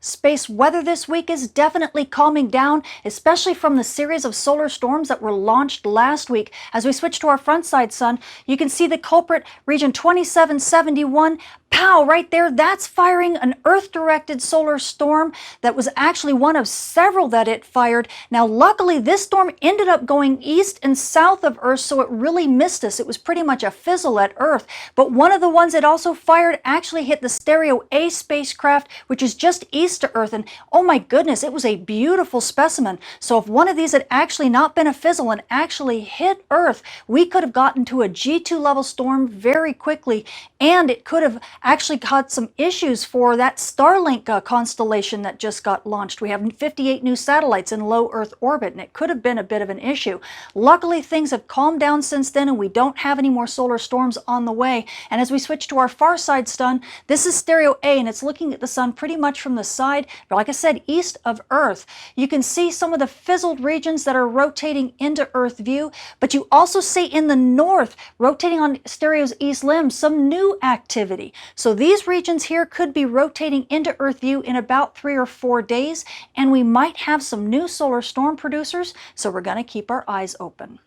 Space weather this week is definitely calming down, especially from the series of solar storms that were launched last week. As we switch to our front side sun, you can see the culprit, region 2771. Pow, right there, that's firing an Earth-directed solar storm that was actually one of several that it fired. Now, luckily, this storm ended up going east and south of Earth, so it really missed us. It was pretty much a fizzle at Earth. But one of the ones it also fired actually hit the Stereo A spacecraft, which is just east to Earth. And oh my goodness, it was a beautiful specimen. So if one of these had actually not been a fizzle and actually hit Earth, we could have gotten to a G2 level storm very quickly, and it could have actually caused some issues for that Starlink constellation that just got launched. We have 58 new satellites in low Earth orbit, and it could have been a bit of an issue. Luckily, things have calmed down since then, and we don't have any more solar storms on the way. And as we switch to our far side sun, this is Stereo A, and it's looking at the sun pretty much from the side, but like I said, east of Earth. You can see some of the fizzled regions that are rotating into Earth view, but you also see in the north, rotating on Stereo's east limb, some new activity. So these regions here could be rotating into Earth view in about 3 or 4 days, and we might have some new solar storm producers, so we're going to keep our eyes open.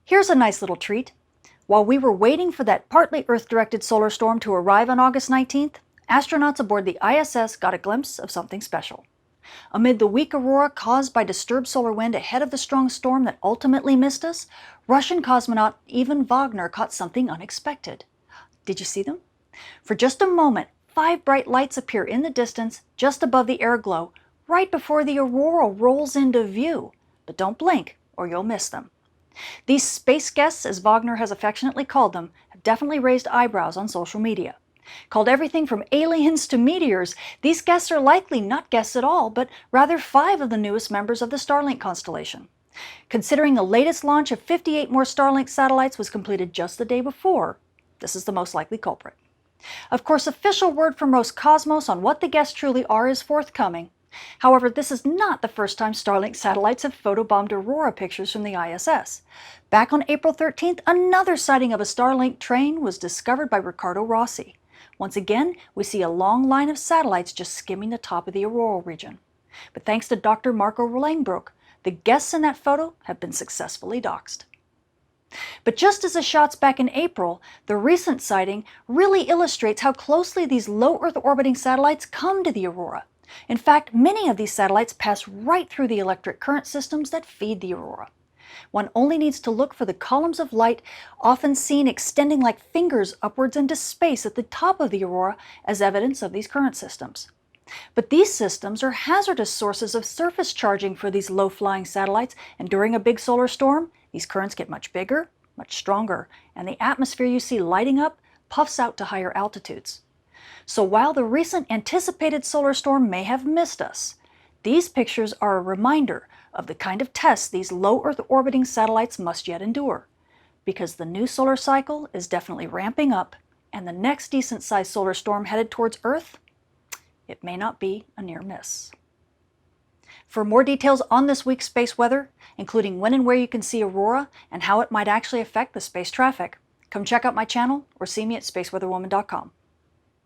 Here's a nice little treat. While we were waiting for that partly Earth-directed solar storm to arrive on August 19th, astronauts aboard the ISS got a glimpse of something special. Amid the weak aurora caused by disturbed solar wind ahead of the strong storm that ultimately missed us, Russian cosmonaut Ivan Wagner caught something unexpected. Did you see them? For just a moment, 5 bright lights appear in the distance just above the air glow, right before the aurora rolls into view. But don't blink or you'll miss them. These space guests, as Wagner has affectionately called them, have definitely raised eyebrows on social media. Called everything from aliens to meteors, these guests are likely not guests at all, but rather 5 of the newest members of the Starlink constellation. Considering the latest launch of 58 more Starlink satellites was completed just the day before, this is the most likely culprit. Of course, official word from Roscosmos on what the guests truly are is forthcoming. However, this is not the first time Starlink satellites have photobombed aurora pictures from the ISS. Back on April 13th, another sighting of a Starlink train was discovered by Riccardo Rossi. Once again, we see a long line of satellites just skimming the top of the auroral region. But thanks to Dr. Marco Langbroek, the guests in that photo have been successfully doxed. But just as the shots back in April, the recent sighting really illustrates how closely these low Earth orbiting satellites come to the aurora. In fact, many of these satellites pass right through the electric current systems that feed the aurora. One only needs to look for the columns of light, often seen extending like fingers upwards into space at the top of the aurora, as evidence of these current systems. But these systems are hazardous sources of surface charging for these low-flying satellites, and during a big solar storm, these currents get much bigger, much stronger, and the atmosphere you see lighting up puffs out to higher altitudes. So while the recent anticipated solar storm may have missed us, these pictures are a reminder of the kind of tests these low Earth orbiting satellites must yet endure, because the new solar cycle is definitely ramping up, and the next decent-sized solar storm headed towards Earth, it may not be a near miss. For more details on this week's space weather, including when and where you can see aurora and how it might actually affect the space traffic, come check out my channel or see me at spaceweatherwoman.com.